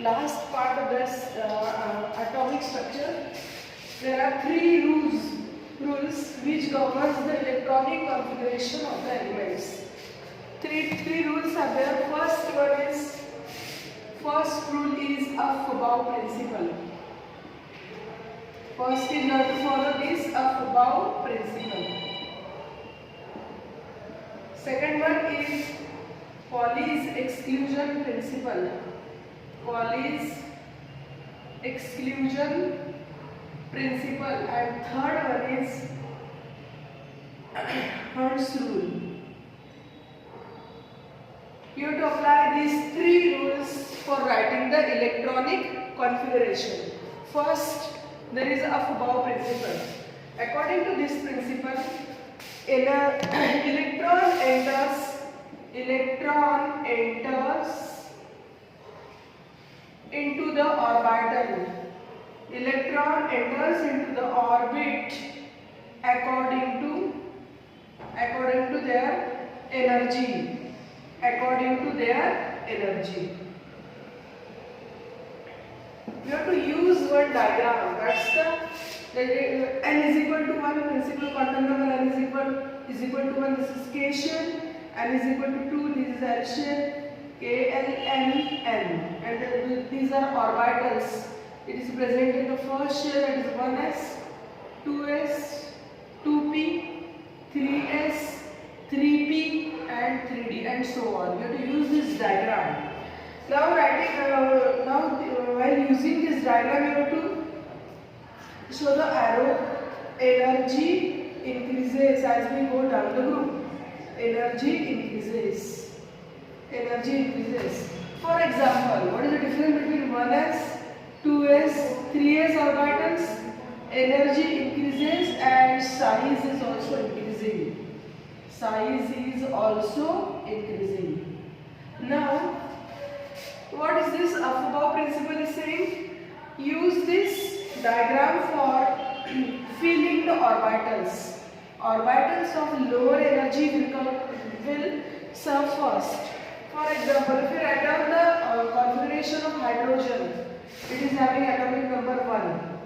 last part of this atomic structure. There are three rules which governs the electronic configuration of the elements. Three rules are there. First rule is Aufbau principle. First is not to follow this Aufbau principle. Second one is Pauli's exclusion principle. Pauli's exclusion principle. And third one is Hund's rule. You have to apply these three rules for writing the electronic configuration. First, there is Aufbau principle. According to this principle, electron enters into the orbital. Electron enters into the orbit according to their energy. We have to use one diagram. That's the n is equal to 1 principal quantum number, n is equal to 1, this is cation, n is equal to 2, this is Hertzian, k, l, n, and these are orbitals. It is present in the first shell, that is 1s, 2s, 2p, 3s, 3p, and 3d, and so on. You have to use this diagram. Now while using this diagram, you have to show the arrow. Energy increases as we go down the group. Energy increases. For example, what is the difference between 1s, 2s, 3s orbitals? Energy increases and size is also increasing. Now, what is this Aufbau principle is saying? Use this diagram for filling the orbitals. Orbitals of lower energy will serve first. For example, if you write down the configuration of hydrogen, it is having atomic number 1.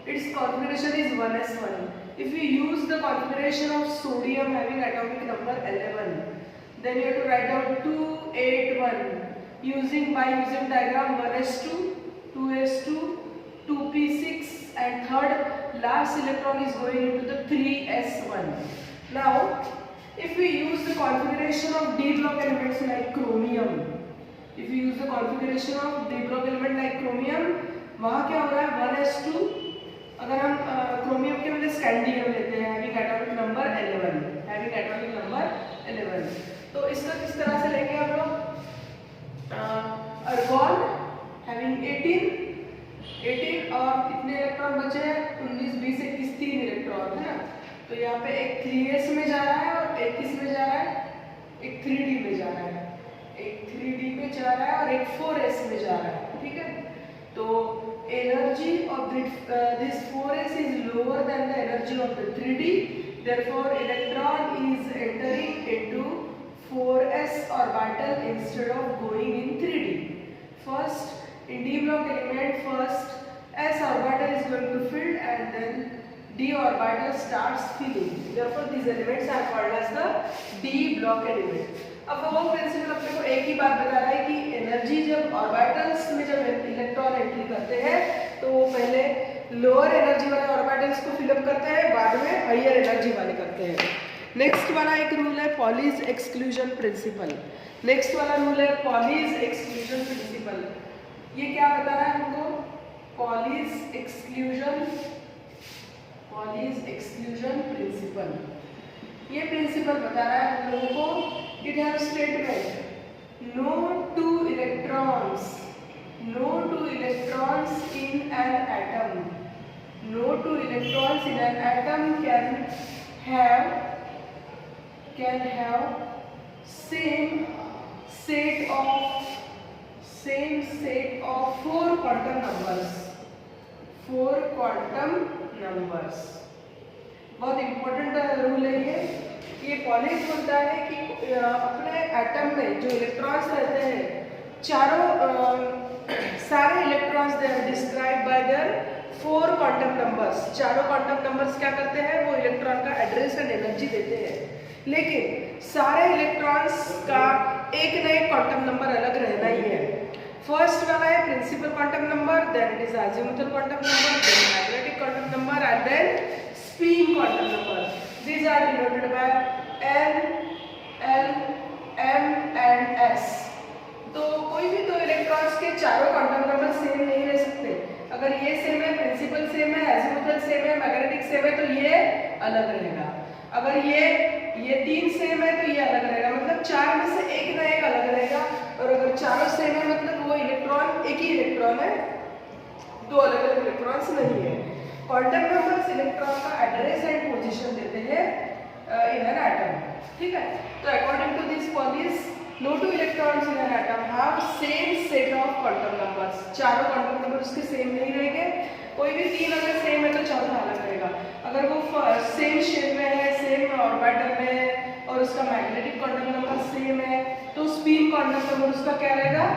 Its configuration is 1s1. If you use the configuration of sodium having atomic number 11, then you have to write down 281. Using diagram 1s2, 2s2, 2p6, and third last electron is going into the 3s1. Now, if we use the configuration of d block elements like chromium, वहाँ क्या हो रहा है 1s2, अगर हम chromium के बजाय scandium लेते हैं हैविंग एटॉमिक नंबर 11, तो इसका किस तरह से लेंगे हम लोग? अर्गोन हैविंग 18 और कितने इलेक्ट्रॉन बचे हैं? 19, 20, 21, 3 इलेक्ट्रॉन है ना। तो यहाँ पे एक 3s में जा रहा है और एक किस में जा रहा है? एक 3d में जा रहा है, और एक 4s में जा रहा है, ठीक है। तो energy of this 4s is lower than the energy of the 3d, therefore electron is entering into 4s orbital instead of going in 3d. First, in d block element, first s orbital is going to fill and then d orbital starts filling. Therefore, these elements are called as the d block element. अब वो principal अपने को एक ही बात बता रहा है कि एनर्जी जब ऑर्बिटल्स में जब इलेक्ट्रॉन एंट्री करते हैं तो वो पहले लोअर एनर्जी वाले ऑर्बिटल्स को फिलअप करते हैं, बाद में हायर एनर्जी वाले करते हैं। नेक्स्ट वाला एक रूल है पॉलीज एक्सक्लूजन प्रिंसिपल। ये क्या बता रहा है हमको? Pauli's exclusion principle. ये प्रिंसिपल बता रहा है हम लोगों को, it has statement no two electrons in an atom can have same set of four quantum numbers। बहुत इंपॉर्टेंट रूल है ये पॉलिश बोलता है कि अपने एटम में जो इलेक्ट्रॉन्स रहते हैं चारों साथ electrons they are described by their 4 quantum numbers. चारों quantum numbers क्या करते हैं, वो इलेक्ट्रॉन का एड्रेस एंड एनर्जी देते हैं, लेकिन सारे इलेक्ट्रॉन्स का एक न एक क्वांटम नंबर अलग रहना ही है. फर्स्ट वाला है principal quantum number, then it is azimuthal quantum number, then magnetic quantum number and then spin quantum number. These are denoted by N, L, M and S. तो कोई भी दो इलेक्ट्रॉन्स के चारों क्वांटम नंबर सेम नहीं रह सकते. अगर ये सेम है, प्रिंसिपल सेम है, azimuthal सेम है, मैग्नेटिक सेम है, तो ये अलग रहेगा. अगर ये तीन सेम है तो ये अलग रहेगा, मतलब चार में से एक ना एक अलग रहेगा. और अगर चारों सेम है मतलब वो इलेक्ट्रॉन एक ही इलेक्ट्रॉन है, दो अलग अलग इलेक्ट्रॉन्स नहीं है. क्वांटम नंबर्स इलेक्ट्रॉन का एड्रेस एंड पोजीशन देते हैं इन एन एटम. ठीक है, तो according to this Pauli's no two electrons in an atom have same set of quantum numbers. चारों क्वांटम नंबर उसके सेम नहीं रहेंगे. कोई भी तीन अगर सेम है तो चौथा अलग रहेगा. अगर वो सेम शेप में है, सेम ऑर्बिटल में है और उसका मैग्नेटिक क्वांटम नंबर सेम है, तो स्पिन क्वांटम नंबर उसका क्या रहेगा,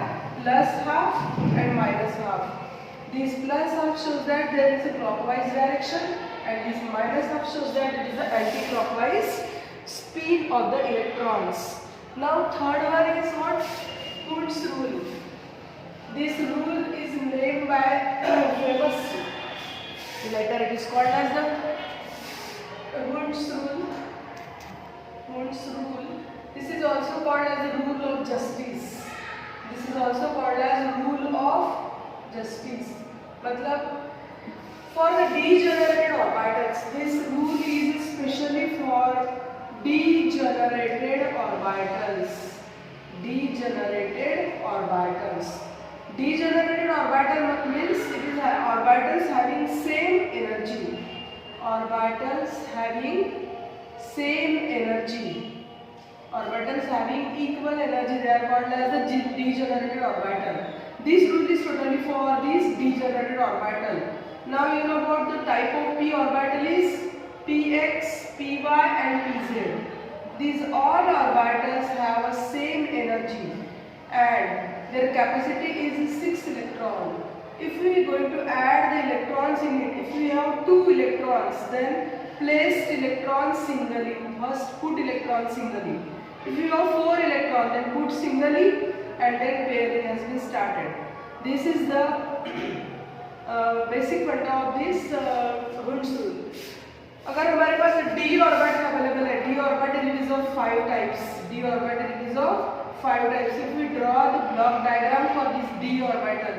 +12 and -12. This +12 shows that there is a clockwise direction and this -12 shows that it is the anti-clockwise speed of the electrons. Now third one is what? Hund's rule. This rule is named by famous letter. It is called as the Hund's rule. Hund's rule. This is also called as the rule of justice. This is also called as rule of justice. मतलब for the degenerated orbitals, this rule is especially for degenerated orbitals. Degenerated orbitals. Degenerated orbital means it is orbitals having same energy. Orbitals having same energy. Orbitals having equal energy, they are called as the degenerated orbital. This rule is totally for this degenerated orbital. Now you know about the type of p orbital is px, py and pz. These all orbitals have a same energy and their capacity is 6 electron. If we are going to add the electrons in it, if we have 2 electrons, then place electrons singly. First put electrons singly. If you have 4 electrons, then put singly and then pairing has been started. This is the basic quanta of this Hund's rule. अगर हमारे पास d orbital available है, d orbital is of 5 types. d orbital is of 5 types. If we draw the block diagram for this d orbital,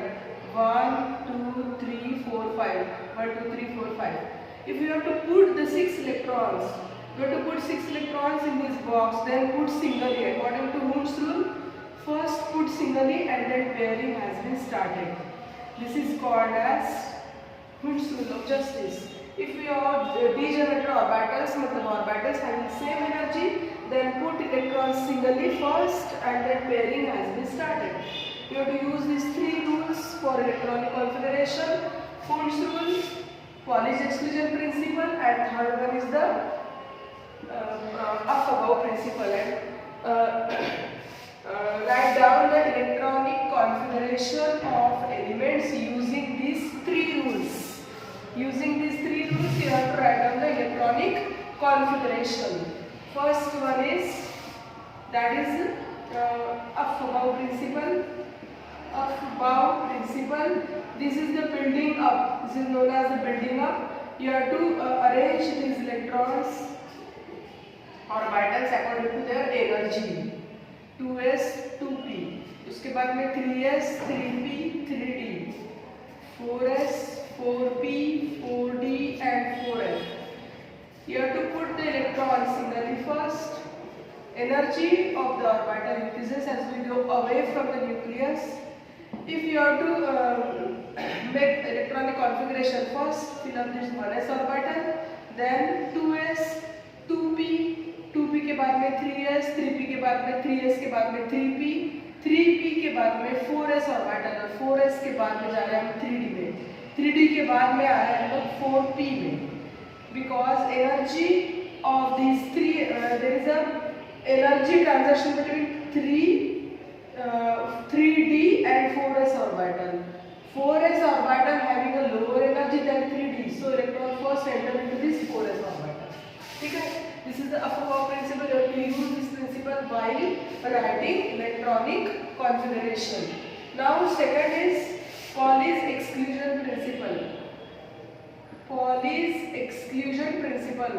1 2 3 4 5, 1 2 3 4 5. If you have to put the 6 electrons, you have to put 6 electrons in this box, then put singly according to Hund's rule. First put singly and then pairing has been started. This is called as Hund's rule of justice. If we have degenerated orbitals, मतलब orbitals having same energy, then put electrons singly first and then pairing has been started. You have to use these 3 rules for electronic configuration: Hund's rule, Pauli's exclusion principle, and third one is the Afebvre principle. And write down the electronic configuration of elements using these 3 rules. Using these 3 rules, you have to write down the electronic configuration. First one is, that is Afebvre principle. Afebvre principle. This is the building up. This is known as the building up. You have to arrange these electrons, orbitals according to their energy. 2s, 2p. उसके बाद में 3s, 3p, 3d. 4s, 4p, 4d and 4f. You have to put the electrons singly first. Energy of the orbital increases as we go away from the nucleus. If you have to make electronic configuration first, fill up this 1s orbital, then 2s, 2p, 2p के बाद में 3s, 3p के बाद में 3s के बाद में 3p, 3p के बाद में 4s ऑर्बिटल और 4s के बाद में जा रहे हैं हम 3d में, 3d के बाद में आ रहे हैं हम 4p में. Because energy of these three, there is a energy transaction between 3d and 4s orbital. 4s orbital having a lower energy than 3d, so electron first enter into this 4s orbital. ठीक है, this is the Afogato principle. You have to use this principle while writing electronic configuration. Now second is Pauli's exclusion principle. Pauli's exclusion principle.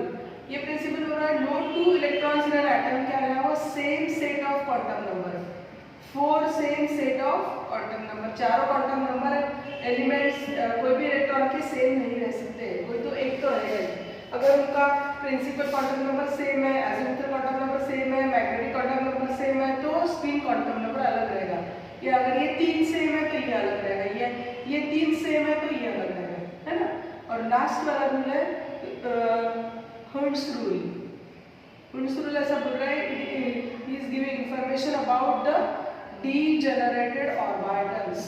ये principle हो रहा है no two electrons in an atom क्या है वो same set of quantum number, 4 same set of quantum number, चारों quantum number elements कोई भी इलेक्ट्रॉन के सेम नहीं रह सकते, कोई तो एक तो रहेगा। अगर उनका प्रिंसिपल क्वांटम नंबर सेम है, एजिमुथल क्वांटम नंबर सेम है, मैग्नेटिक क्वांटम नंबर सेम है, तो स्पिन क्वांटम नंबर अलग रहेगा। या अगर ये 3 सेम है तो ये अलग रहेगा, ये 3 सेम है तो ये अलग रहेगा, है ना। और लास्ट वाला रूल है Hund's rule. Hund's rule ऐसा बोल रहा है, he is giving information about the degenerated orbitals.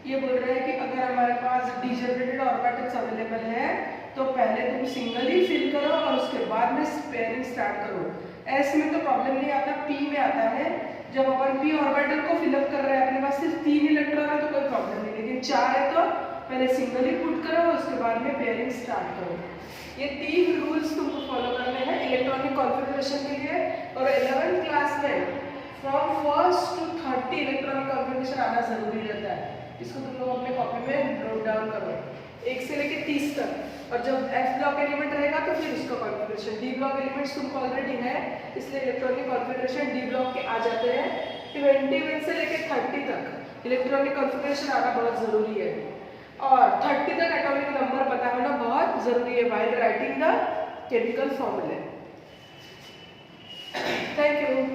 ये बोल रहा है कि अगर हमारे पास degenerated orbitals अवेलेबल है तो पहले तुम सिंगली फिल करो और उसके बाद में पेयरिंग स्टार्ट करो। S में तो प्रॉब्लम नहीं आता, P में आता है। जब अपन P ऑर्बिटल को फिलअप कर रहे हैं, अपने पास सिर्फ 3 इलेक्ट्रॉन है तो कोई प्रॉब्लम नहीं, लेकिन 4 है तो पहले सिंगली पुट करो उसके बाद में पेयरिंग स्टार्ट करो। ये 3 रूल्स तुमको फॉलो करने हैं इलेक्ट्रॉनिक कॉन्फ़िगरेशन के लिए। और 11th क्लास में from 1st to 30 electronic configuration आना जरूरी रहता है। इसको तुम लोग अपने कॉपी में नोट डाउन करो 1 से लेकर 30 तक। और जब F ब्लॉक एलिमेंट रहेगा तो फिर उसका कॉन्फ़िगरेशन, D ब्लॉक एलिमेंट्स तुमको ऑलरेडी है इसलिए इलेक्ट्रॉनिक कॉन्फ़िगरेशन D ब्लॉक के आ जाते हैं। 21 से लेकर 30 तक इलेक्ट्रॉनिक कॉन्फ़िगरेशन आना बहुत ज़रूरी है और 30 तक एटॉमिक नंबर पता होना बहुत जरूरी है व्हाइल राइटिंग द केमिकल फॉर्मूले। Thank you.